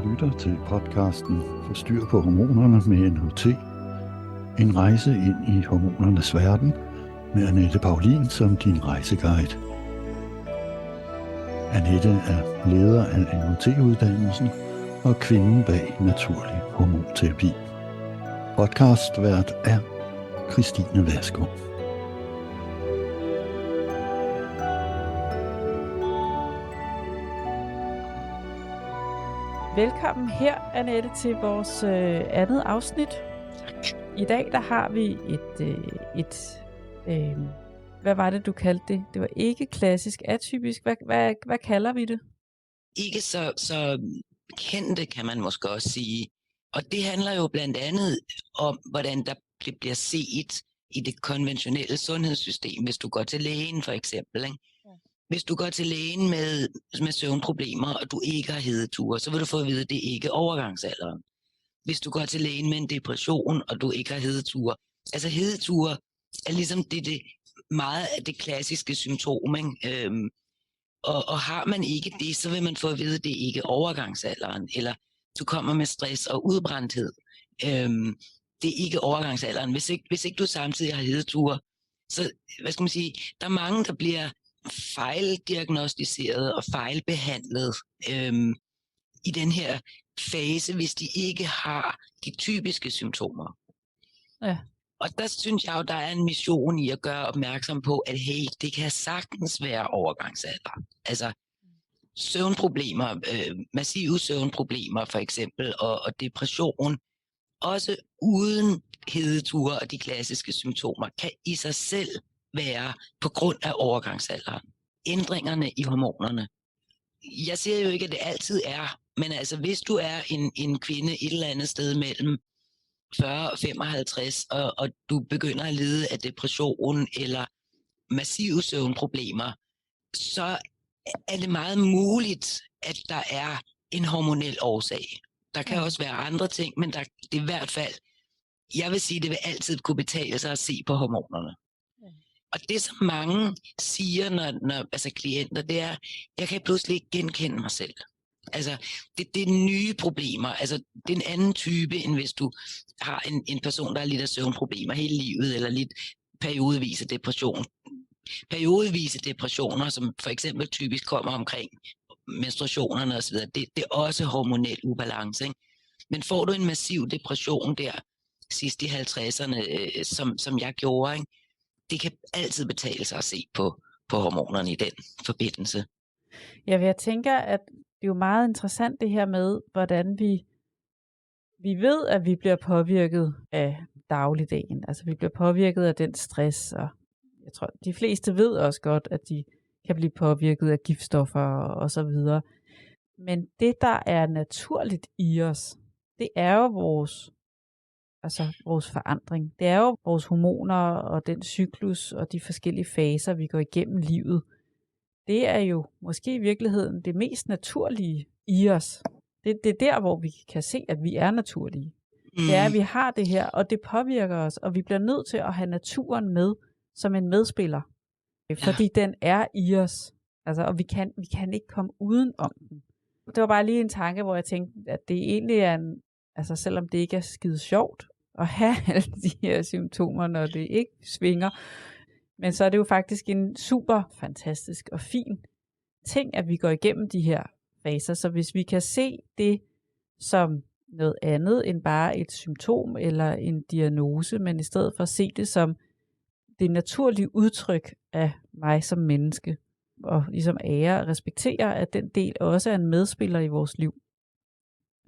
lytter til podcasten Forstyr på hormonerne med NHT. En rejse ind i hormonernes verden med Annette Paulin som din rejseguide. Annette er leder af NHT-uddannelsen og kvinden bag naturlig hormonterapi. Podcastvært er Christine Værsgo. Velkommen her, Annette, til vores andet afsnit. I dag der har vi hvad var det, du kaldte det? Det var ikke klassisk, atypisk. Hvad kalder vi det? Ikke så kendte, kan man måske også sige. Og det handler jo blandt andet om, hvordan der bliver set i det konventionelle sundhedssystem, hvis du går til lægen for eksempel, ikke? Hvis du går til lægen med søvnproblemer, og du ikke har hedeture, så vil du få at vide, at det ikke er overgangsalderen. Hvis du går til lægen med en depression, og du ikke har hedeture. Altså hedeture er ligesom det meget af det klassiske symptom, ikke? Og har man ikke det, så vil man få at vide, at det ikke er overgangsalderen. Eller du kommer med stress og udbrændthed. Det er ikke overgangsalderen. Hvis ikke du samtidig har hedeture, så hvad skal man sige, der er mange, der bliver fejldiagnostiseret og fejlbehandlet i den her fase, hvis de ikke har de typiske symptomer. Ja. Og der synes jeg jo, der er en mission i at gøre opmærksom på, at hey, det kan sagtens være overgangsalder. Altså søvnproblemer, massive søvnproblemer for eksempel, og depression, også uden hedeture og de klassiske symptomer, kan i sig selv være på grund af overgangsalderen. Ændringerne i hormonerne. Jeg siger jo ikke, at det altid er, men altså hvis du er en kvinde et eller andet sted mellem 40 og 55, og du begynder at lide af depression eller massive søvnproblemer, så er det meget muligt, at der er en hormonel årsag. Der kan også være andre ting, men det er i hvert fald, jeg vil sige, det vil altid kunne betale sig at se på hormonerne. Og det, som mange siger, når altså klienter, det er, jeg kan pludselig ikke genkende mig selv. Altså, det er nye problemer. Altså, det er en anden type, end hvis du har en person, der har lidt af søvnproblemer hele livet, eller lidt periodevise depression. Periodevise depressioner, som for eksempel typisk kommer omkring menstruationerne osv., det er også hormonel ubalance, ikke? Men får du en massiv depression der sidst i 50'erne, som jeg gjorde, ikke? Det kan altid betale sig at se på hormonerne i den forbindelse. Ja, jeg tænker, at det er jo meget interessant det her med, hvordan vi ved, at vi bliver påvirket af dagligdagen. Altså vi bliver påvirket af den stress, og jeg tror, de fleste ved også godt, at de kan blive påvirket af giftstoffer og så videre. Men det, der er naturligt i os, det er jo vores forandring. Det er jo vores hormoner og den cyklus og de forskellige faser, vi går igennem livet. Det er jo måske i virkeligheden det mest naturlige i os. Det er der, hvor vi kan se, at vi er naturlige. Det er, at vi har det her, og det påvirker os, og vi bliver nødt til at have naturen med som en medspiller. Fordi den er i os. Altså, og vi kan ikke komme uden om den. Det var bare lige en tanke, hvor jeg tænkte, at det egentlig er altså selvom det ikke er skide sjovt at have alle de her symptomer, når det ikke svinger, men så er det jo faktisk en super fantastisk og fin ting, at vi går igennem de her faser. Så hvis vi kan se det som noget andet end bare et symptom eller en diagnose, men i stedet for at se det som det naturlige udtryk af mig som menneske, og ligesom ære og respektere, at den del også er en medspiller i vores liv.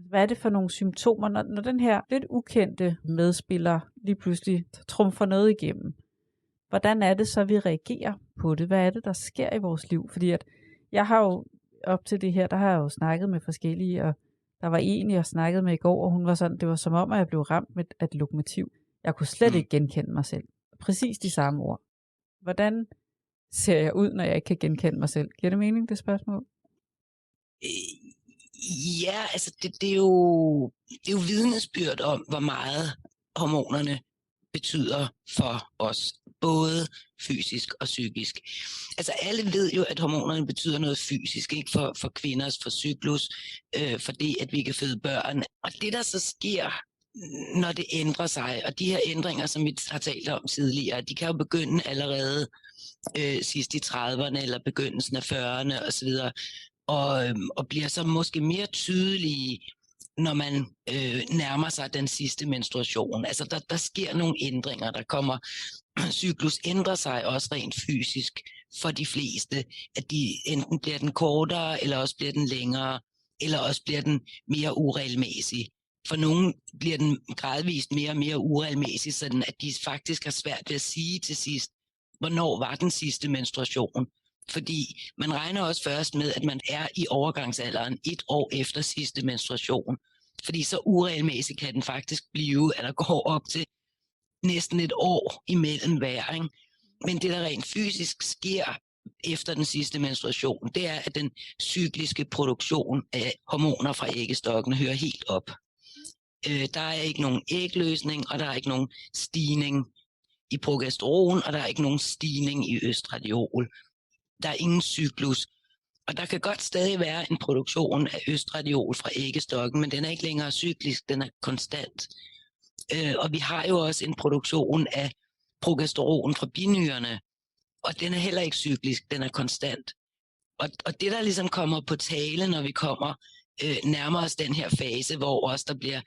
Hvad er det for nogle symptomer, når den her lidt ukendte medspiller lige pludselig trumfer noget igennem? Hvordan er det så, vi reagerer på det? Hvad er det, der sker i vores liv? Fordi at jeg har jo op til det her, der har jeg jo snakket med forskellige, og der var en, jeg snakkede med i går, og hun var sådan, det var som om, at jeg blev ramt med et lokomotiv. Jeg kunne slet ikke genkende mig selv. Præcis de samme ord. Hvordan ser jeg ud, når jeg ikke kan genkende mig selv? Giver det mening, det spørgsmål? Ja, altså det er jo vidnesbyrd om, hvor meget hormonerne betyder for os. både fysisk og psykisk. Altså alle ved jo, at hormonerne betyder noget fysisk, ikke for kvinders, for cyklus, for det, at vi kan føde børn. Og det, der så sker, når det ændrer sig, og de her ændringer, som vi har talt om tidligere, de kan jo begynde allerede sidst i 30'erne eller begyndelsen af 40'erne osv., og bliver så måske mere tydelige, når man nærmer sig den sidste menstruation. Altså der sker nogle ændringer, der kommer. Cyklus ændrer sig også rent fysisk for de fleste, at de enten bliver den kortere, eller også bliver den længere, eller også bliver den mere uregelmæssig. For nogle bliver den gradvist mere og mere uregelmæssig, sådan at de faktisk har svært ved at sige til sidst, hvornår var den sidste menstruation. Fordi man regner også først med, at man er i overgangsalderen 1 år efter sidste menstruation. Fordi så uregelmæssigt kan den faktisk blive, at der går op til næsten 1 år imellem hver. Ikke? Men det, der rent fysisk sker efter den sidste menstruation, det er, at den cykliske produktion af hormoner fra æggestokkene hører helt op. Der er ikke nogen ægløsning, og der er ikke nogen stigning i progesteron, og der er ikke nogen stigning i østradiol. Der er ingen cyklus. Og der kan godt stadig være en produktion af østradiol fra æggestokken, men den er ikke længere cyklisk, den er konstant. Og vi har jo også en produktion af progesteron fra binyrerne, og den er heller ikke cyklisk, den er konstant. Og det, der ligesom kommer på tale, når vi kommer nærmere os den her fase, hvor også der bliver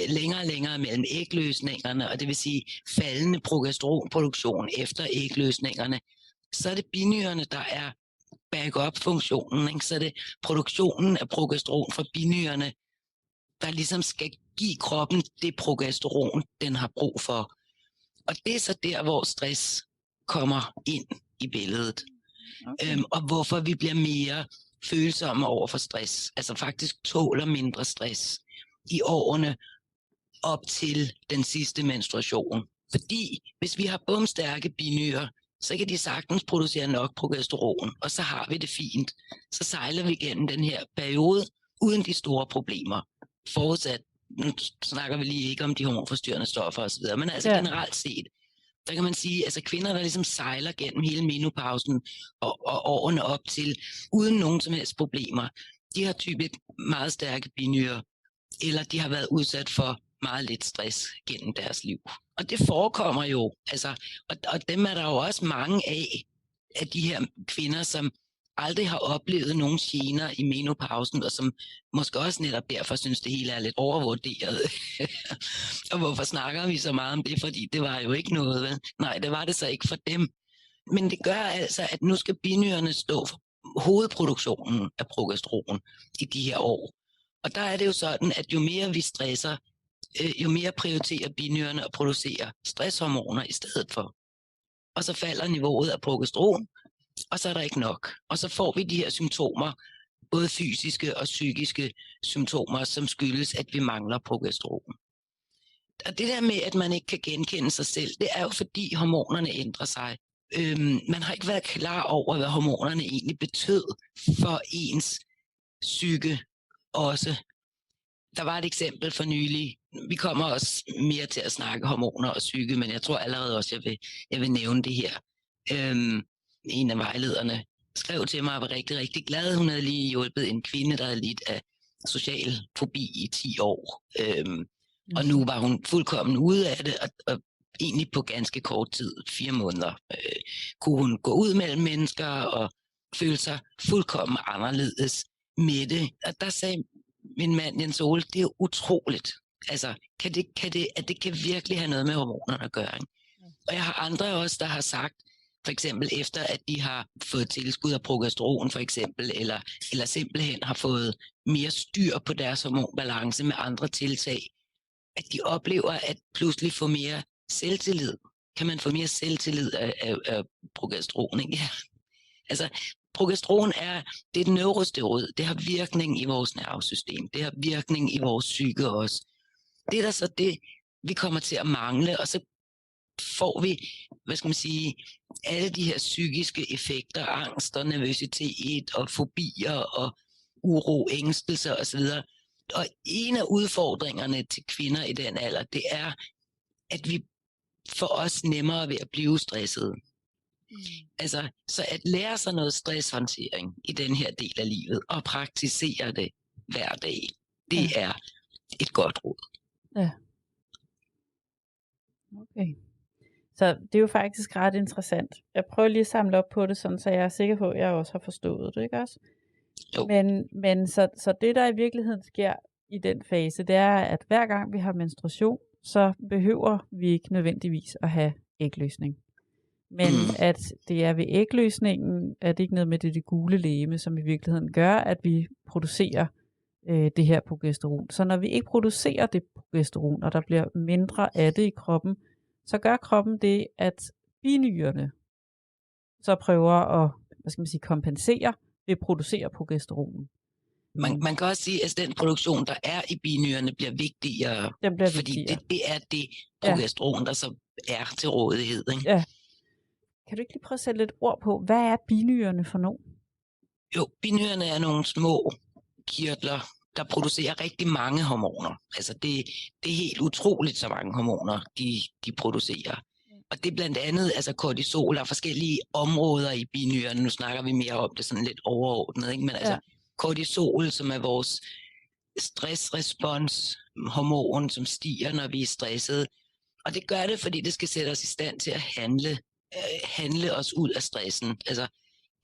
længere og længere mellem ægløsningerne, og det vil sige faldende progesteronproduktion efter ægløsningerne, så er det binyrerne, der er backup-funktionen, ikke? Så er det produktionen af progesteron fra binyrerne, der ligesom skal give kroppen det progesteron, den har brug for. Og det er så der, hvor stress kommer ind i billedet. Okay. Og hvorfor vi bliver mere følsomme over for stress. Altså faktisk tåler mindre stress i årene op til den sidste menstruation. Fordi hvis vi har bumstærke binyrer, så kan de sagtens producere nok progesteron, og så har vi det fint. Så sejler vi gennem den her periode uden de store problemer. Forudsat, nu snakker vi lige ikke om de hormonforstyrrende stoffer osv., men altså generelt set, der kan man sige, altså kvinder, der ligesom sejler gennem hele menopausen og årene op til, uden nogen som helst problemer, de har typisk meget stærke binyrer, eller de har været udsat for meget lidt stress gennem deres liv. Og det forekommer jo, altså, og dem er der jo også mange af de her kvinder, som aldrig har oplevet nogen gener i menopausen, og som måske også netop derfor synes, det hele er lidt overvurderet. Og hvorfor snakker vi så meget om det? Fordi det var jo ikke noget, vel? Nej, det var det så ikke for dem. Men det gør altså, at nu skal binyrerne stå for hovedproduktionen af progesteron i de her år. Og der er det jo sådan, at jo mere vi stresser, jo mere prioriterer binyrerne at producere stresshormoner i stedet for. Og så falder niveauet af progesteron, og så er der ikke nok. Og så får vi de her symptomer, både fysiske og psykiske symptomer, som skyldes, at vi mangler progesteron. Og det der med, at man ikke kan genkende sig selv, det er jo fordi hormonerne ændrer sig. Man har ikke været klar over, hvad hormonerne egentlig betød for ens psyke også. Der var et eksempel for nylig. Vi kommer også mere til at snakke hormoner og psyke, men jeg tror allerede også, jeg vil nævne det her. En af vejlederne skrev til mig og var rigtig, rigtig glad. Hun havde lige hjulpet en kvinde, der havde lidt af social fobi i 10 år. Og nu var hun fuldkommen ude af det, og egentlig på ganske kort tid, 4 måneder, kunne hun gå ud mellem mennesker og føle sig fuldkommen anderledes med det. Og der sagde min mand Jens Ole, det er utroligt. Altså, at det kan virkelig have noget med hormonerne at gøre. Ikke? Og jeg har andre også, der har sagt, for eksempel efter, at de har fået tilskud af progesteron, for eksempel, eller simpelthen har fået mere styr på deres hormonbalance med andre tiltag, at de oplever at pludselig få mere selvtillid. Kan man få mere selvtillid af progesteron? Ikke? Ja. Altså, progesteron det er et neurosteroid. Det har virkning i vores nervesystem. Det har virkning i vores psyke også. Det er da så det, vi kommer til at mangle, og så får vi, alle de her psykiske effekter, angst og nervøsitet og fobier og uro, ængstelser osv. Og en af udfordringerne til kvinder i den alder, det er, at vi for os nemmere ved at blive stresset. Altså, så at lære sig noget stresshåndtering i den her del af livet, og praktisere det hver dag, det er et godt råd. Ja. Okay. Så det er jo faktisk ret interessant. Jeg prøver lige at samle op på det, sådan, så jeg er sikker på, at jeg også har forstået det, ikke også? Jo. Men så det, der i virkeligheden sker i den fase, det er, at hver gang vi har menstruation, så behøver vi ikke nødvendigvis at have ægløsning. Men at det er ved ægløsningen, at det ikke noget med det gule legeme, som i virkeligheden gør, at vi producerer det her progesteron. Så når vi ikke producerer det progesteron, og der bliver mindre af det i kroppen, så gør kroppen det, at binyrerne så prøver at kompensere ved at producere progesteronen. Man kan også sige, at den produktion, der er i binyrerne, bliver vigtigere, fordi det er det progesteron, der så er til rådighed. Ikke? Ja. Kan du ikke lige prøve at sætte lidt ord på, hvad er binyrerne for nogen? Jo, binyrerne er nogle små kirtler, der producerer rigtig mange hormoner. Altså det er helt utroligt, så mange hormoner de producerer. Og det er blandt andet altså kortisol og forskellige områder i binyrerne. Nu snakker vi mere om det sådan lidt overordnet, ikke? Men altså kortisol, som er vores stressresponshormon, som stiger, når vi er stressede. Og det gør det, fordi det skal sætte os i stand til at handle os ud af stressen. Altså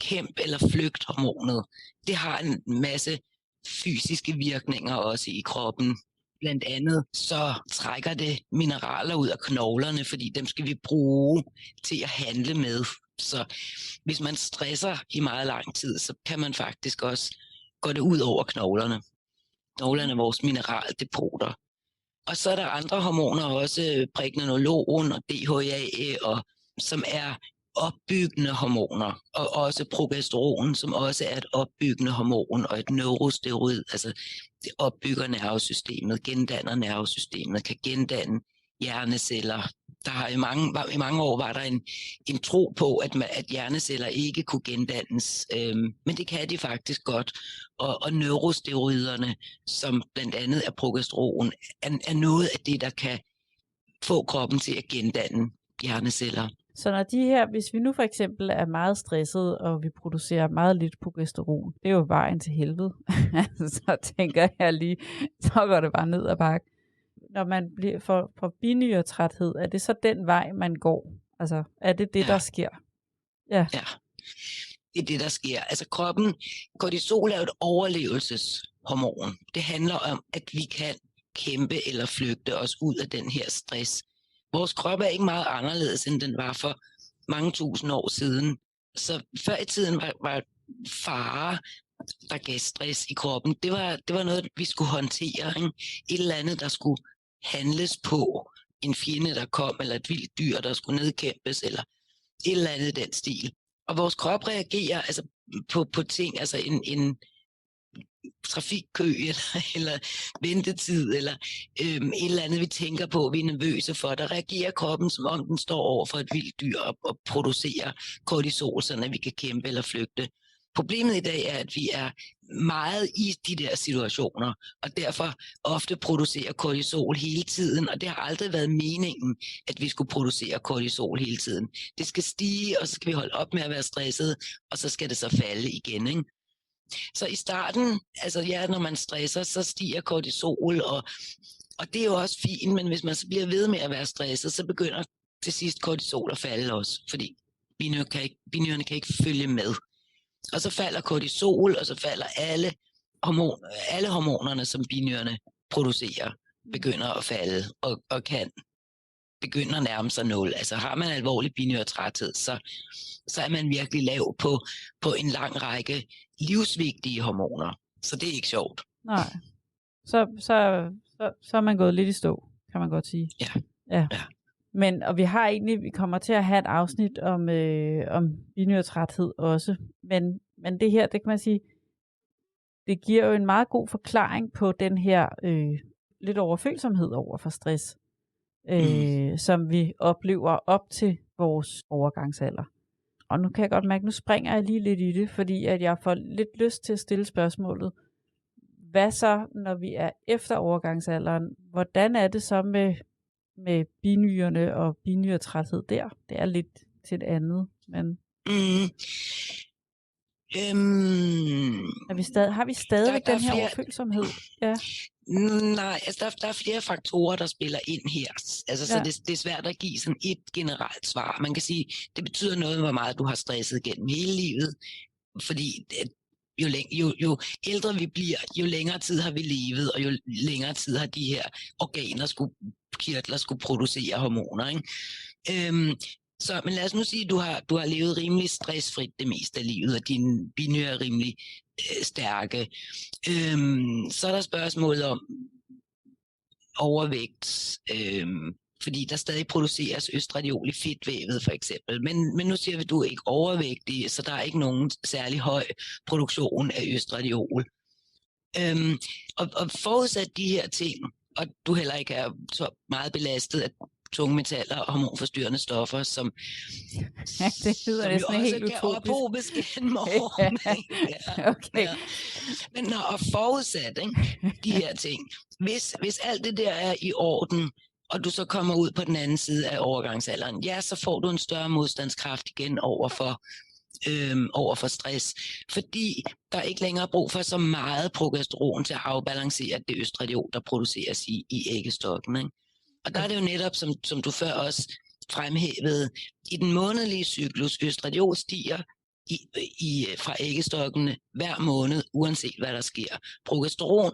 kæmp- eller flygthormonet. Det har en masse fysiske virkninger også i kroppen. Blandt andet så trækker det mineraler ud af knoglerne, fordi dem skal vi bruge til at handle med. Så hvis man stresser i meget lang tid, så kan man faktisk også gå det ud over knoglerne. Knoglerne er vores mineraldepoter. Og så er der andre hormoner også, pregnenolon og DHEA, som er opbyggende hormoner, og også progesteron, som også er et opbyggende hormon, og et neurosteroid, altså det opbygger nervesystemet, gendanner nervesystemet, kan gendanne hjerneceller. Der har i mange år var der en tro på, at hjerneceller ikke kunne gendannes, men det kan de faktisk godt, og neurosteroiderne, som blandt andet er progesteron, er noget af det, der kan få kroppen til at gendanne hjerneceller. Så når hvis vi nu for eksempel er meget stresset, og vi producerer meget lidt progesteron, det er jo vejen til helvede, så tænker jeg lige, så går det bare ned ad bakke. Når man bliver for binyretræthed, er det så den vej, man går? Altså, er det der sker? Ja, det er det, der sker. Altså kortisol er et overlevelseshormon. Det handler om, at vi kan kæmpe eller flygte os ud af den her stress. Vores krop er ikke meget anderledes, end den var for mange tusind år siden. Så før i tiden var fare, der gav stress i kroppen. Det var noget, vi skulle håndtere. Ikke? Et eller andet, der skulle handles på. En fjende, der kom, eller et vildt dyr, der skulle nedkæmpes, eller et eller andet den stil. Og vores krop reagerer altså på ting, altså en trafikkø, eller ventetid, eller et eller andet, vi tænker på, vi er nervøse for. Der reagerer kroppen, som om den står over for et vildt dyr og producerer kortisol, så vi kan kæmpe eller flygte. Problemet i dag er, at vi er meget i de der situationer, og derfor ofte producerer kortisol hele tiden, og det har aldrig været meningen, at vi skulle producere kortisol hele tiden. Det skal stige, og så skal vi holde op med at være stresset, og så skal det så falde igen, ikke? Så i starten, når man stresser, så stiger kortisol, og det er jo også fint, men hvis man så bliver ved med at være stresset, så begynder til sidst kortisol at falde også, fordi binyrerne kan ikke følge med. Og så falder kortisol, og så falder alle hormonerne, som binyrerne producerer, begynder at falde, og kan begynde at nærme sig 0. Altså har man alvorlig binyretræthed, så er man virkelig lav på en lang række livsvigtige hormoner. Så det er ikke sjovt. Nej. Så er man gået lidt i stå, kan man godt sige. Ja. Men, og vi kommer til at have et afsnit om binyretræthed også. Men det her, det kan man sige, det giver jo en meget god forklaring på den her lidt overfølsomhed over for stress, som vi oplever op til vores overgangsalder. Og nu kan jeg godt mærke, nu springer jeg lige lidt i det, fordi at jeg får lidt lyst til at stille spørgsmålet. Hvad så, når vi er efter overgangsalderen? Hvordan er det så med binyrerne og binyretræthed der? Det er lidt til et andet, men Mm. har vi stadigvæk der er den her flere- overfølsomhed? Ja. Nej, altså der er flere faktorer, der spiller ind her. Altså, så Ja. det er svært at give sådan et generelt svar. Man kan sige, det betyder noget, hvor meget du har stresset gennem hele livet. Fordi jo ældre vi bliver, jo længere tid har vi levet, og jo længere tid har de her kirtler skulle producere hormoner. Ikke? Men lad os nu sige, at du har levet rimelig stressfrit det meste af livet, og dine binære er rimelig stærke. Så er der spørgsmålet om overvægt, fordi der stadig produceres østradiol i fedtvævet for eksempel. Men nu siger vi, at du er ikke overvægtig, så der er ikke nogen særlig høj produktion af østradiol. Og forudsat de her ting, og du heller ikke er så meget belastet af tungmetaller og hormonforstyrrende stoffer, som Det lyder næsten helt kan utopisk. ophobes gennem årene. Ja. Okay. Ja. Men og forudsat, ikke, de her ting, hvis alt det der er i orden, og du så kommer ud på den anden side af overgangsalderen, ja, så får du en større modstandskraft igen over for stress, fordi der ikke længere er brug for så meget progesteron til at afbalancere det østradiol, der produceres i æggestokken. Ikke? Og der er det jo netop, som du før også fremhævede, i den månedlige cyklus, østradiol stiger fra æggestokkene hver måned, uanset hvad der sker. Progesteron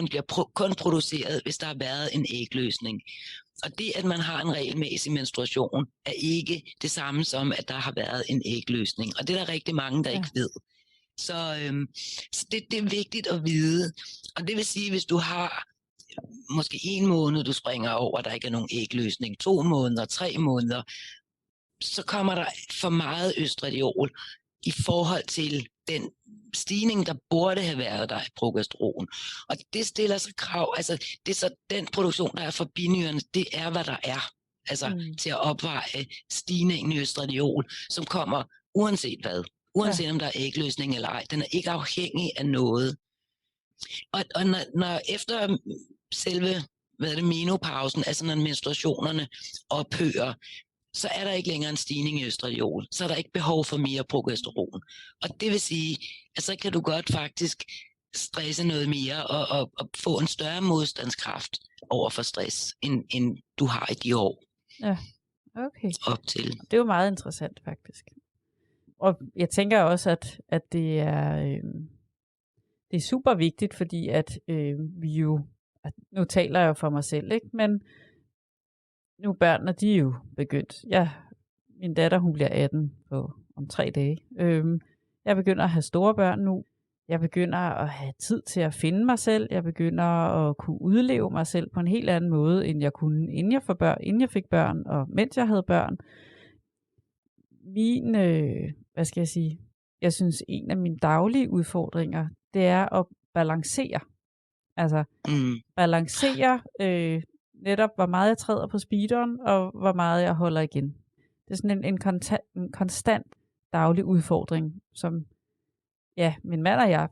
bliver kun produceret, hvis der har været en ægløsning. Og det, at man har en regelmæssig menstruation, er ikke det samme som, at der har været en ægløsning. Og det er der rigtig mange, der ikke ved. Så det er vigtigt at vide. Og det vil sige, hvis du har måske 1 måned, du springer over, der ikke er nogen ægløsning, 2 måneder, 3 måneder, så kommer der for meget østradiol i forhold til den stigning, der burde have været der af progesteron. Og det stiller sig krav, altså det er så den produktion, der er for binyrerne, det er, hvad der er. Altså til at opveje stigningen i østradiol, som kommer uanset hvad. Uanset om der er ægløsning eller ej. Den er ikke afhængig af noget. Og når efter selve menopausen, altså når menstruationerne ophører, så er der ikke længere en stigning i østradiol. Så er der ikke behov for mere progesteron. Og det vil sige, at så kan du godt faktisk stresse noget mere og få en større modstandskraft over for stress, end du har i de år. Ja, okay. Op til. Det er jo meget interessant faktisk. Og jeg tænker også, at det er super vigtigt, fordi at vi jo, nu taler jeg jo for mig selv, ikke? Men nu børnene, de er jo begyndt. Min datter, hun bliver 18 om 3 dage. Jeg begynder at have store børn nu. Jeg begynder at have tid til at finde mig selv. Jeg begynder at kunne udleve mig selv på en helt anden måde, end jeg kunne, inden jeg fik børn, og mens jeg havde børn. Jeg synes, en af mine daglige udfordringer, det er at balancere. Altså, balancere netop, hvor meget jeg træder på speederen, og hvor meget jeg holder igen. Det er sådan en konstant daglig udfordring, som min mand og jeg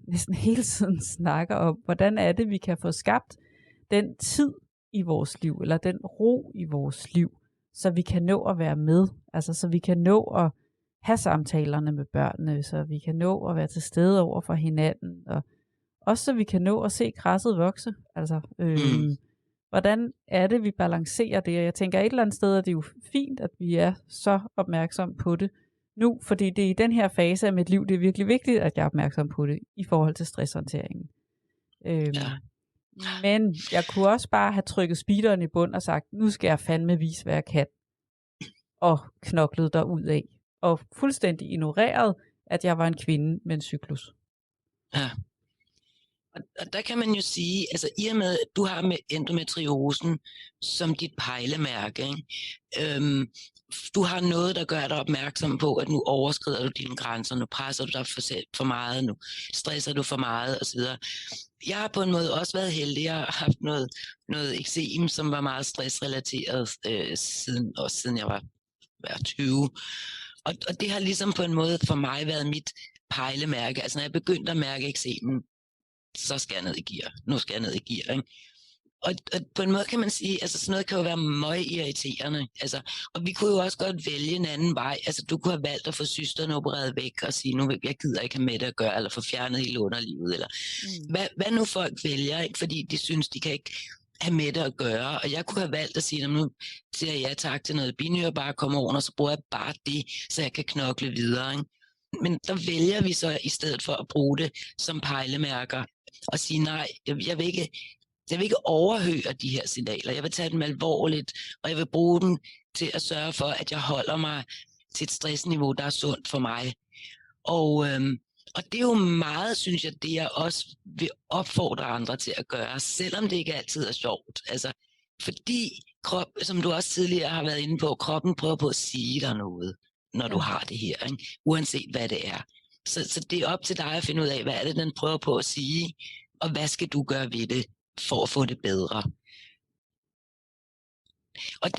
næsten hele tiden snakker om, hvordan er det, vi kan få skabt den tid i vores liv, eller den ro i vores liv, så vi kan nå at være med, altså så vi kan nå at have samtalerne med børnene, så vi kan nå at være til stede over for hinanden, og også så vi kan nå at se græsset vokse. Altså, hvordan er det, vi balancerer det? Og jeg tænker, et eller andet sted, at det er jo fint, at vi er så opmærksom på det nu, fordi det er i den her fase af mit liv, det er virkelig vigtigt, at jeg er opmærksom på det i forhold til stresshåndteringen. Men jeg kunne også bare have trykket speederen i bund og sagt, nu skal jeg fandme vise, hvad jeg kan, og knoklet derudad, og fuldstændig ignoreret, at jeg var en kvinde med en cyklus. Ja. Og der kan man jo sige, altså i og med, at du har med endometriosen som dit pejlemærke, ikke? Du har noget, der gør dig opmærksom på, at nu overskrider du dine grænser, nu presser du dig for meget, nu stresser du for meget osv. Jeg har på en måde også været heldig. Jeg har haft noget eksem, som var meget stressrelateret siden jeg var 20. Og det har ligesom på en måde for mig været mit pejlemærke. Altså når jeg begyndte at mærke eksemen, så skal jeg ned i gear. Nu skal jeg ned i gear, ikke? Og på en måde kan man sige, altså sådan noget kan jo være meget irriterende. Altså, og vi kunne jo også godt vælge en anden vej. Altså, du kunne have valgt at få cysterne opereret væk og sige, nu jeg gider ikke have med det at gøre, eller få fjernet hele underlivet. Eller hvad nu folk vælger, ikke? Fordi de synes, de kan ikke have med det at gøre. Og jeg kunne have valgt at sige, nu siger jeg ja tak til noget binyre, bare komme over, og så bruger jeg bare det, så jeg kan knokle videre. Ikke? Men der vælger vi så i stedet for at bruge det som pejlemærker og sige, nej, jeg vil ikke overhøre de her signaler. Jeg vil tage dem alvorligt, og jeg vil bruge dem til at sørge for, at jeg holder mig til et stressniveau, der er sundt for mig. Og det er jo meget, synes jeg, det jeg også vil opfordre andre til at gøre, selvom det ikke altid er sjovt. Altså, fordi som du også tidligere har været inde på, kroppen prøver på at sige dig noget, når du har det her, ikke? Uanset hvad det er. Så det er op til dig at finde ud af, hvad er det, den prøver på at sige, og hvad skal du gøre ved det, for at få det bedre. Og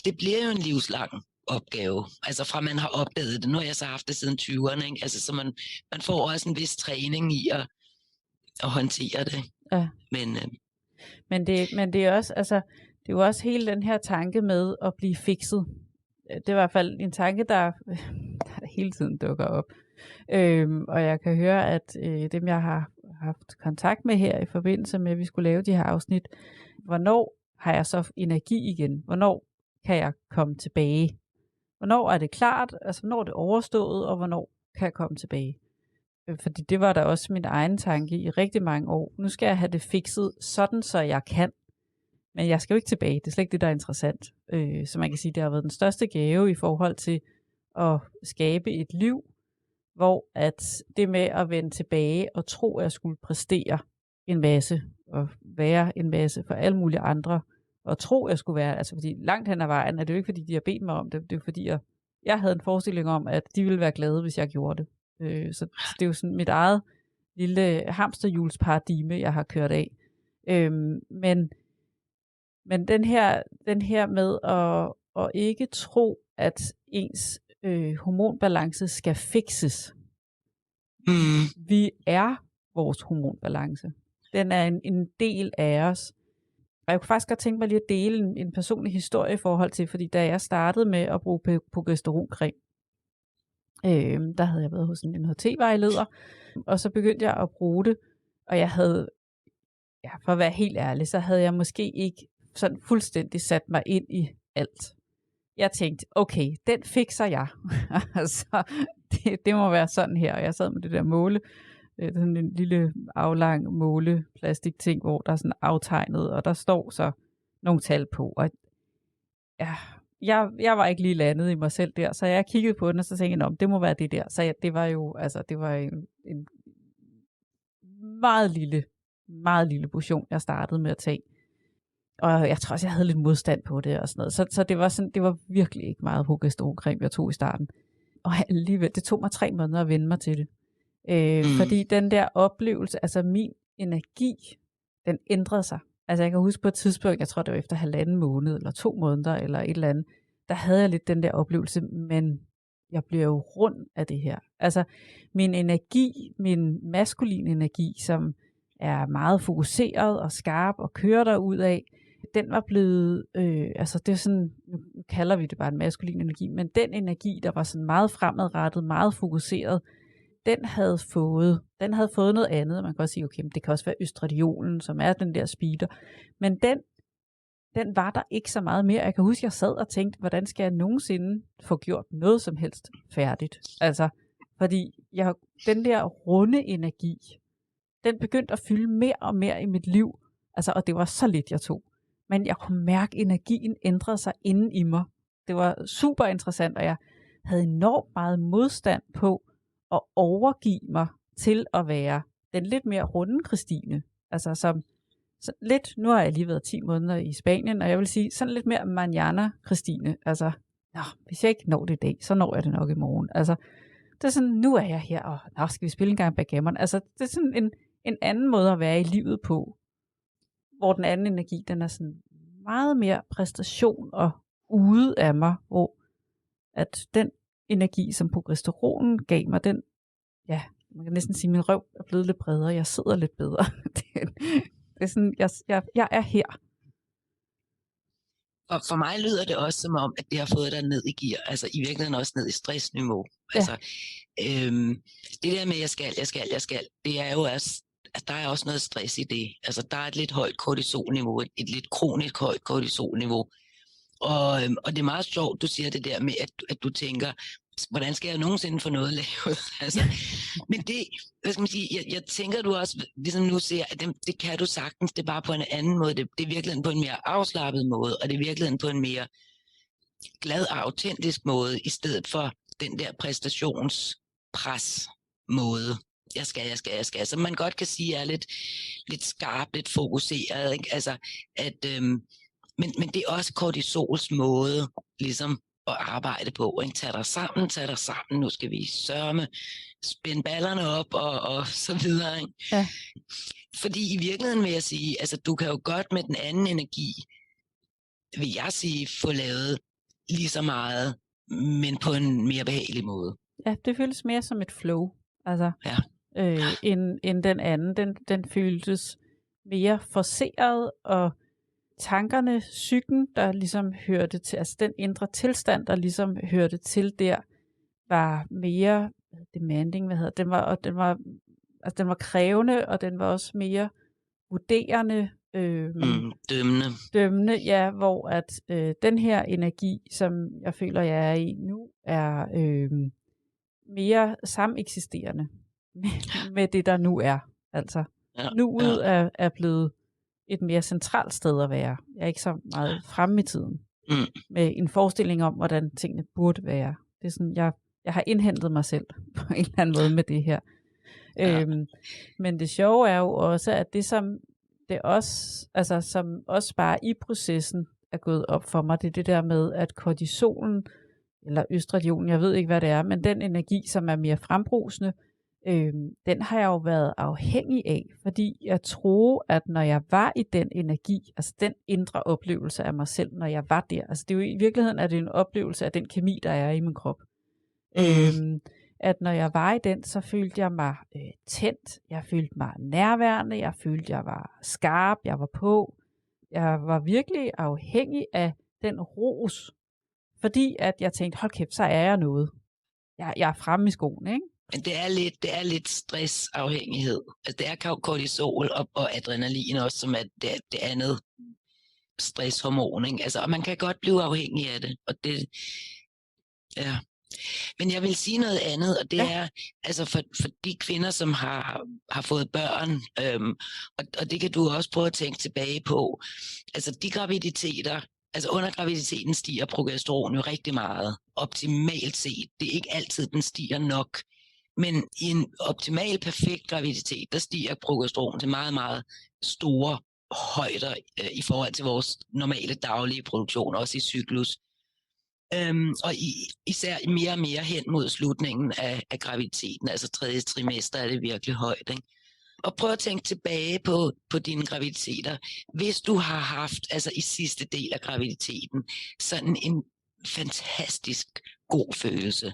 det bliver jo en livslang opgave, altså fra man har opdaget det. Nu har jeg så haft det siden 20'erne, ikke? Altså, så man får også en vis træning i at håndtere det. Ja. Men det er også, altså, det er jo også hele den her tanke med at blive fikset. Det er i hvert fald en tanke, der hele tiden dukker op. Og jeg kan høre, at dem, jeg har haft kontakt med her i forbindelse med, at vi skulle lave de her afsnit, hvornår har jeg så energi igen? Hvornår kan jeg komme tilbage? Hvornår er det klart? Altså, hvornår er det overstået, og hvornår kan jeg komme tilbage? Fordi det var da også min egen tanke i rigtig mange år. Nu skal jeg have det fikset sådan, så jeg kan. Men jeg skal jo ikke tilbage. Det er slet ikke det, der er interessant. Så man kan sige, det har været den største gave i forhold til at skabe et liv, hvor at det med at vende tilbage og tro, at jeg skulle præstere en masse, og være en masse for alle mulige andre, og tro, at jeg skulle være, altså fordi langt hen ad vejen, er det jo ikke fordi, de har bedt mig om det, det er jo fordi, jeg havde en forestilling om, at de ville være glade, hvis jeg gjorde det. Så det er jo sådan mit eget lille hamsterhjulsparadigme, jeg har kørt af. Men den her med at ikke tro, at ens hormonbalance skal fikses. Vi er vores hormonbalance. Den er en del af os. Og jeg kunne faktisk godt tænke mig lige at dele en personlig historie i forhold til, fordi da jeg startede med at bruge progesteroncreme, der havde jeg været hos en NHT-vejleder, og så begyndte jeg at bruge det, og jeg havde, for at være helt ærlig, så havde jeg måske ikke sådan fuldstændig sat mig ind i alt. Jeg tænkte, okay, den fikser jeg. Altså, det må være sådan her, og jeg sad med det der måle, sådan en lille aflang måleplastikting, hvor der er sådan aftegnet, og der står så nogle tal på. Og jeg var ikke lige landet i mig selv der, så jeg kiggede på den, og så tænkte jeg, det må være det der. Så det var jo, altså det var en meget lille portion, jeg startede med at tage. Og jeg tror også, jeg havde lidt modstand på det og sådan noget. Så det var virkelig ikke meget progesteroncreme, jeg tog i starten. Og alligevel, det tog mig 3 måneder at vende mig til det. Fordi den der oplevelse, altså min energi, den ændrede sig. Altså jeg kan huske på et tidspunkt, jeg tror det var efter 1,5 måned, eller 2 måneder, eller et eller andet, der havde jeg lidt den der oplevelse, men jeg bliver jo rund af det her. Altså min energi, min maskuline energi, som er meget fokuseret og skarp og kører derud af, den var blevet, altså det er sådan, nu kalder vi det bare en maskulin energi, men den energi, der var sådan meget fremadrettet, meget fokuseret, den havde fået noget andet. Man kan også sige, okay, det kan også være østradiolen, som er den der speeder, men den var der ikke så meget mere. Jeg kan huske, jeg sad og tænkte, hvordan skal jeg nogensinde få gjort noget som helst færdigt? Altså, fordi den der runde energi, den begyndte at fylde mere og mere i mit liv. Altså, og det var så lidt, jeg tog. Men jeg kunne mærke, at energien ændrede sig inden i mig. Det var super interessant, og jeg havde enormt meget modstand på at overgive mig til at være den lidt mere runde Christine. Altså som lidt, nu har jeg lige været 10 måneder i Spanien, og jeg vil sige sådan lidt mere manana Christine. Altså, hvis jeg ikke når det i dag, så når jeg det nok i morgen. Altså, det er sådan, nu er jeg her, og skal vi spille en gang backgammon? Altså, det er sådan en anden måde at være i livet på, hvor den anden energi, den er sådan meget mere præstation og ude af mig, hvor at den energi, som progesteronen gav mig, man kan næsten sige, at min røv er blevet lidt bredere, jeg sidder lidt bedre. Det er sådan, jeg er her. Og for mig lyder det også som om, at det har fået dig ned i gear, altså i virkeligheden også ned i stressniveau. Ja. Altså, det der med, jeg skal, det er jo også, at der er også noget stress i det. Altså, der er et lidt højt kortisolniveau, et lidt kronisk højt kortisolniveau. Og det er meget sjovt, du siger det der med, at du tænker, hvordan skal jeg nogensinde få noget lavet? Altså, men det, hvad skal man sige, jeg tænker du også, ligesom nu siger, at det kan du sagtens, det er bare på en anden måde, det er virkelig på en mere afslappet måde, og det er virkelig på en mere glad og autentisk måde, i stedet for den der præstationspres måde. Jeg skal. Så man godt kan sige, er lidt skarp, lidt fokuseret, ikke? Altså, at, men det er også kortisols måde, ligesom at arbejde på. Ikke? Tag dig sammen, nu skal vi sørme, spænde ballerne op og så videre. Ikke? Ja. Fordi i virkeligheden vil jeg sige, altså du kan jo godt med den anden energi, vil jeg sige, få lavet lige så meget, men på en mere behagelig måde. Ja, det føles mere som et flow, altså, Ja. end den anden. Den føltes mere forceret, og tankerne, psyken, der ligesom hørte til, altså den indre tilstand, der ligesom hørte til der, var mere demanding, den var krævende, og den var også mere vurderende, dømmende, ja, hvor at den her energi, som jeg føler, jeg er i nu, er mere sameksisterende med det, der nu er. Altså, nuet er blevet et mere centralt sted at være. Jeg er ikke så meget fremme i tiden med en forestilling om, hvordan tingene burde være. Det er sådan, jeg har indhentet mig selv på en eller anden måde med det her. Men det sjove er jo også, at det som det også, altså som også bare i processen er gået op for mig, det er det der med, at kortisolen, eller østradiol, jeg ved ikke, hvad det er, men den energi, som er mere frembrusende, den har jeg jo været afhængig af, fordi jeg troede, at når jeg var i den energi, altså den indre oplevelse af mig selv, når jeg var der, altså det er jo i virkeligheden, at det er en oplevelse af den kemi, der er i min krop. At når jeg var i den, så følte jeg mig tændt, jeg følte mig nærværende, jeg følte, jeg var skarp, jeg var på. Jeg var virkelig afhængig af den ros, fordi at jeg tænkte, hold kæft, så er jeg noget. Jeg er fremme i skoen, ikke? Men det er lidt stressafhængighed. Altså det er kortisol og adrenalin også, som er det andet stresshormon, ikke? Altså, og man kan godt blive afhængig af det, og det, ja. Men jeg vil sige noget andet, og det er, altså for de kvinder, som har fået børn, og det kan du også prøve at tænke tilbage på, altså de graviditeter, altså under graviditeten stiger progesteron jo rigtig meget, optimalt set. Det er ikke altid, den stiger nok, men i en optimal, perfekt graviditet, der stiger progesteron til meget, meget store højder i forhold til vores normale daglige produktion, også i cyklus. Og især mere og mere hen mod slutningen af graviditeten, altså 3. trimester er det virkelig højt. Ikke? Og prøv at tænke tilbage på dine graviditeter. Hvis du har haft, altså i sidste del af graviditeten, sådan en fantastisk god følelse,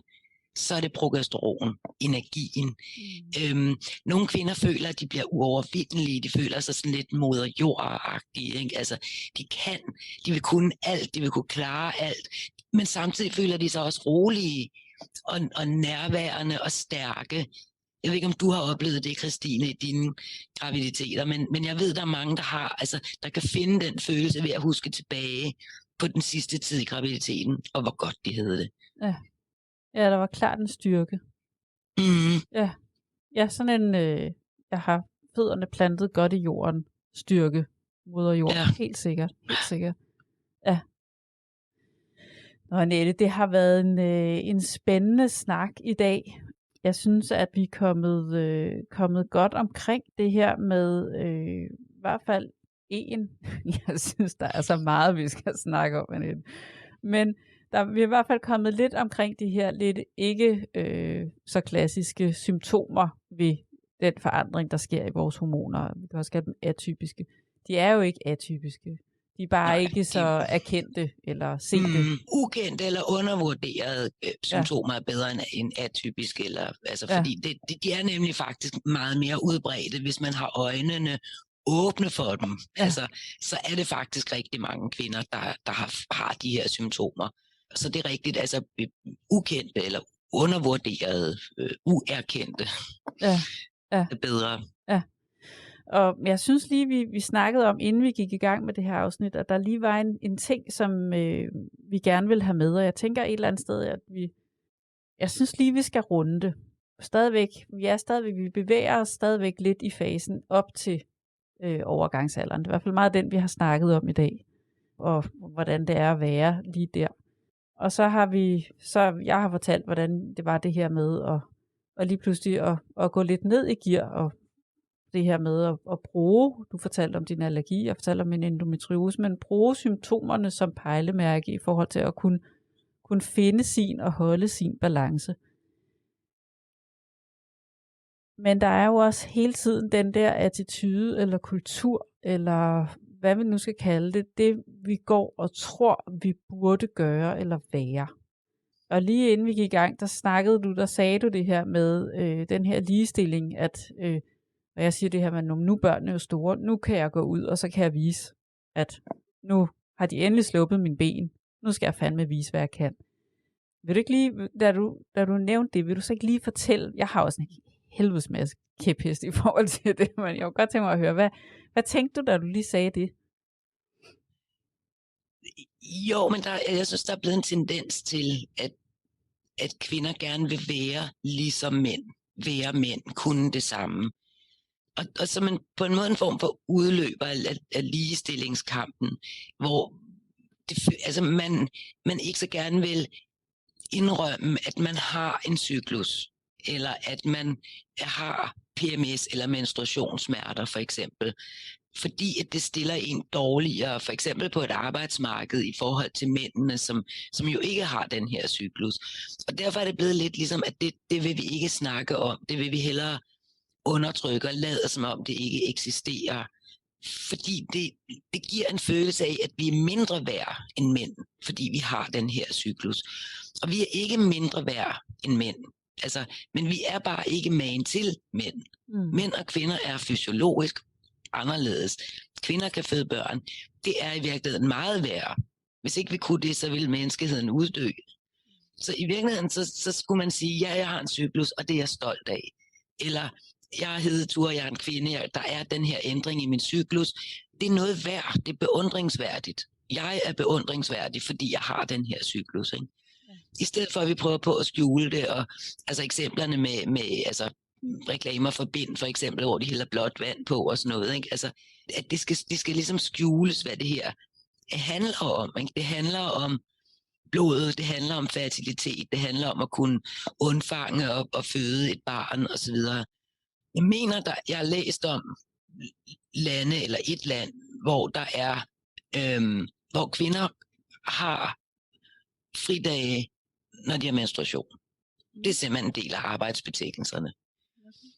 så er det progesteron, energien. Nogle kvinder føler, at de bliver uovervindelige, de føler sig sådan lidt moder jord-agtige, ikke? Altså, de vil kunne alt, de vil kunne klare alt, men samtidig føler de sig også rolige og nærværende og stærke. Jeg ved ikke, om du har oplevet det, Christine, i dine graviditeter, men jeg ved, der er mange, der kan finde den følelse ved at huske tilbage på den sidste tid i graviditeten, og hvor godt de havde det. Ja, der var klart en styrke. Ja, sådan en, jeg har fødderne plantet godt i jorden, styrke, moder jord, helt sikkert. Ja. Nå, Annette, det har været en spændende snak i dag. Jeg synes, at vi er kommet godt omkring det her med i hvert fald jeg synes, der er så meget, vi skal snakke om, Annette. Men vi er i hvert fald kommet lidt omkring de her lidt ikke så klassiske symptomer ved den forandring, der sker i vores hormoner. Vi kan også kalde dem atypiske. De er jo ikke atypiske. De er bare ikke så erkendte eller sete. Ukendte eller undervurderede symptomer er bedre end atypiske. Fordi de er nemlig faktisk meget mere udbredte, hvis man har øjnene åbne for dem, Ja. altså, så er det faktisk rigtig mange kvinder, der har de her symptomer. Så det er rigtigt, altså ukendte eller undervurderede, uerkendte Ja. Ja. er bedre. Ja. Og jeg synes lige, vi snakkede om, inden vi gik i gang med det her afsnit, at der lige var en ting, som vi gerne vil have med, og jeg tænker et eller andet sted, at jeg synes lige, vi skal runde det. Vi bevæger os stadigvæk lidt i fasen op til overgangsalderen. Det er i hvert fald meget den, vi har snakket om i dag, og hvordan det er at være lige der. Og så jeg har fortalt, hvordan det var det her med at lige pludselig at gå lidt ned i gear, og det her med at bruge, du fortalte om din allergi, jeg fortalte om min endometriose, men bruge symptomerne som pejlemærke i forhold til at kunne finde sin og holde sin balance. Men der er jo også hele tiden den der attitude eller kultur, eller hvad vi nu skal kalde det vi går og tror, vi burde gøre eller være. Og lige inden vi gik i gang, der sagde du det her med den her ligestilling, at og jeg siger det her med, nu børnene er jo store, nu kan jeg gå ud, og så kan jeg vise, at nu har de endelig sluppet mine ben. Nu skal jeg fandme vise, hvad jeg kan. Vil du ikke lige, da du nævnte det, vil du så ikke lige fortælle, jeg har også en helvedes masse kæphest i forhold til det, men jeg kunne godt tænke mig at høre, hvad tænkte du, da du lige sagde det? Jo, men jeg synes, der er blevet en tendens til, at kvinder gerne vil være ligesom mænd. Være mænd, kunne det samme. Og så man på en måde en form for udløber af ligestillingskampen, hvor man ikke så gerne vil indrømme, at man har en cyklus, eller at man har PMS eller menstruationssmerter for eksempel, fordi at det stiller en dårligere, for eksempel på et arbejdsmarked i forhold til mændene, som jo ikke har den her cyklus. Og derfor er det blevet lidt ligesom, at det vil vi ikke snakke om, det vil vi hellere undertrykke og lader som om det ikke eksisterer. Fordi det giver en følelse af, at vi er mindre værd end mænd, fordi vi har den her cyklus. Og vi er ikke mindre værd end mænd. Altså, men vi er bare ikke magen til mænd. Mænd og kvinder er fysiologisk anderledes. Kvinder kan føde børn. Det er i virkeligheden meget værre. Hvis ikke vi kunne det, så ville menneskeheden uddø. Så i virkeligheden, så skulle man sige, ja, jeg har en cyklus, og det er jeg stolt af. Eller, jeg er hedetur, jeg er en kvinde, der er den her ændring i min cyklus. Det er noget værd, det er beundringsværdigt. Jeg er beundringsværdig, fordi jeg har den her cyklus. Ikke? Ja. I stedet for, at vi prøver på at skjule det, og altså eksemplerne med altså, reklamer for bind, for eksempel, hvor de hælder blåt vand på og sådan noget. Ikke? Altså, at det skal ligesom skjules, hvad det her handler om. Ikke? Det handler om blodet, det handler om fertilitet, det handler om at kunne undfange og føde et barn osv. Jeg mener, jeg har læst om lande eller et land, hvor der er, hvor kvinder har fridage, når de har menstruation. Det er simpelthen en del af arbejdsbetingelserne.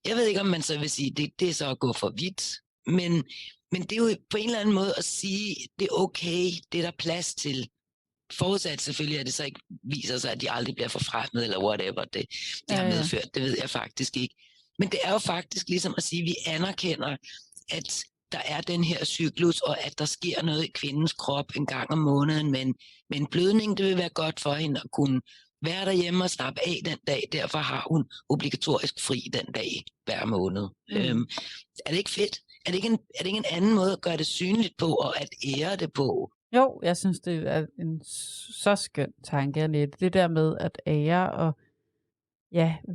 Jeg ved ikke, om man så vil sige, det er så at gå for vidt, men det er jo på en eller anden måde at sige, det er okay, det er der plads til. Forudsat selvfølgelig, at det så ikke viser sig, at de aldrig bliver forfremmet, eller whatever det har medført, det ved jeg faktisk ikke. Men det er jo faktisk ligesom at sige, at vi anerkender, at der er den her cyklus, og at der sker noget i kvindens krop en gang om måneden, men en blødning, det vil være godt for hende at kunne være derhjemme og slappe af den dag. Derfor har hun obligatorisk fri den dag hver måned. Er det ikke fedt? Er det ikke en anden måde at gøre det synligt på, og at ære det på? Jo, jeg synes, det er en så skøn tanke, Annette. Det der med at ære og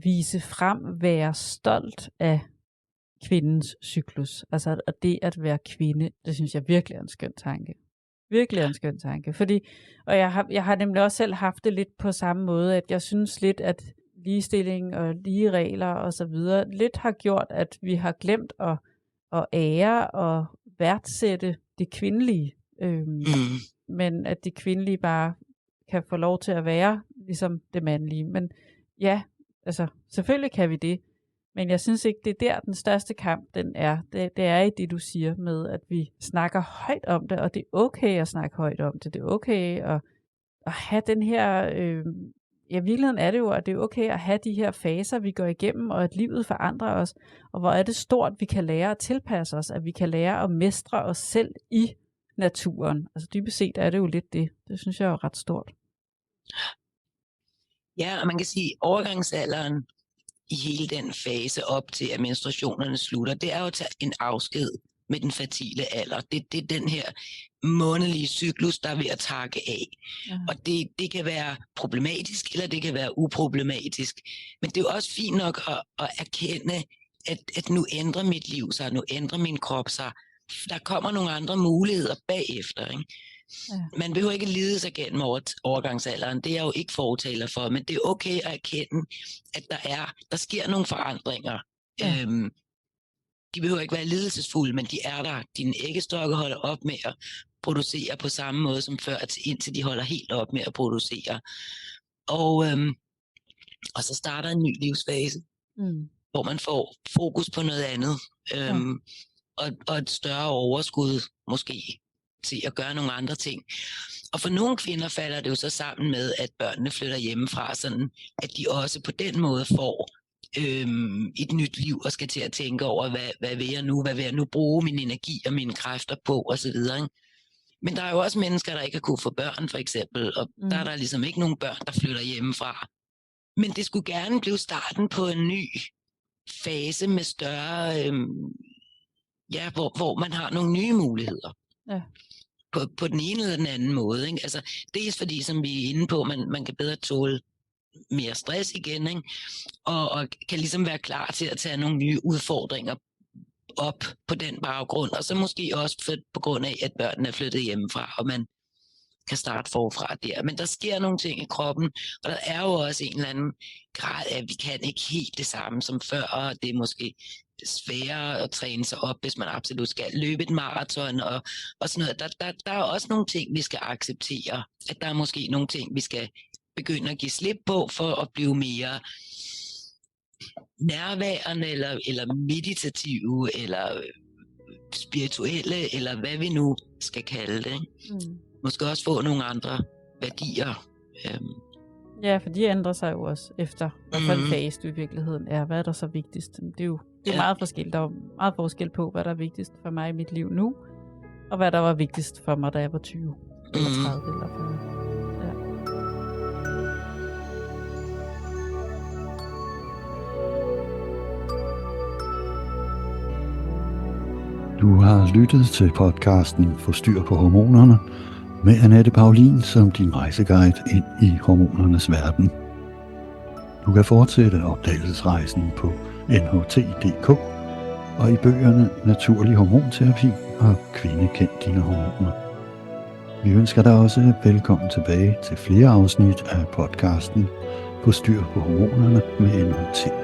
vise frem, være stolt af kvindens cyklus. Altså at det at være kvinde, det synes jeg virkelig er en skøn tanke. Virkelig er en skøn tanke. Fordi, og jeg har nemlig også selv haft det lidt på samme måde, at jeg synes lidt, at ligestilling og lige regler og så videre, lidt har gjort, at vi har glemt at ære og værdsætte det kvindelige. Men at det kvindelige bare kan få lov til at være ligesom det mandlige. Men ja, altså selvfølgelig kan vi det. Men jeg synes ikke, det er der den største kamp, den er. Det er i det, du siger med, at vi snakker højt om det, og det er okay at snakke højt om det. Det er okay at have den her i virkeligheden er det jo, at det er okay at have de her faser, vi går igennem, og at livet forandrer os. Og hvor er det stort, vi kan lære at tilpasse os, at vi kan lære at mestre os selv i naturen. Altså dybest set er det jo lidt det. Det synes jeg er jo ret stort. Ja, og man kan sige, at overgangsalderen i hele den fase op til, at menstruationerne slutter, det er jo at tage en afsked med den fertile alder. Det er den her månedlige cyklus, der er ved at takke af. Ja. Og det kan være problematisk, eller det kan være uproblematisk. Men det er jo også fint nok at erkende, at nu ændrer mit liv sig, nu ændrer min krop sig. Der kommer nogle andre muligheder bagefter, ikke? Ja. Man behøver ikke lide sig gennem overgangsalderen, det er jeg jo ikke fortaler for, men det er okay at erkende, at der sker nogle forandringer. Ja. De behøver ikke være lidelsesfulde, men de er der. Dine æggestokke holder op med at producere på samme måde som før, indtil de holder helt op med at producere. Og så starter en ny livsfase, hvor man får fokus på noget andet, og et større overskud måske til at gøre nogle andre ting. Og for nogle kvinder falder det jo så sammen med, at børnene flytter hjemmefra, sådan at de også på den måde får et nyt liv og skal til at tænke over, hvad vil jeg nu bruge min energi og mine kræfter på osv. Men der er jo også mennesker, der ikke har kunne få børn for eksempel, og der er der ligesom ikke nogen børn, der flytter hjemmefra. Men det skulle gerne blive starten på en ny fase med større, hvor man har nogle nye muligheder. Ja. På den ene eller den anden måde. Ikke? Altså, dels fordi, som vi er inde på, man kan bedre tåle mere stress igen, ikke? Og kan ligesom være klar til at tage nogle nye udfordringer op på den baggrund, og så måske også på grund af, at børnene er flyttet hjemmefra, og man kan starte forfra der. Men der sker nogle ting i kroppen, og der er jo også en eller anden grad af, at vi kan ikke helt det samme som før, og det er måske sværere at træne sig op, hvis man absolut skal løbe et maraton og sådan noget. Der er også nogle ting, vi skal acceptere. At der er måske nogle ting, vi skal begynde at give slip på, for at blive mere nærværende, eller meditative, eller spirituelle, eller hvad vi nu skal kalde det. Måske også få nogle andre værdier. Ja, for de ændrer sig jo også efter, hvad en fase du i virkeligheden er. Hvad er der så vigtigst? Det er jo meget forskelligt. Der er meget forskel på, hvad der er vigtigst for mig i mit liv nu, og hvad der var vigtigst for mig, da jeg var 20, eller 30, eller 40. Ja. Du har lyttet til podcasten Få styr på hormonerne med Annette Paulin som din rejseguide ind i hormonernes verden. Du kan fortsætte opdagelsesrejsen på nht.dk og i bøgerne Naturlig hormonterapi og Kvinde kend dine hormoner. Vi ønsker dig også velkommen tilbage til flere afsnit af podcasten Få styr på hormonerne med NHT.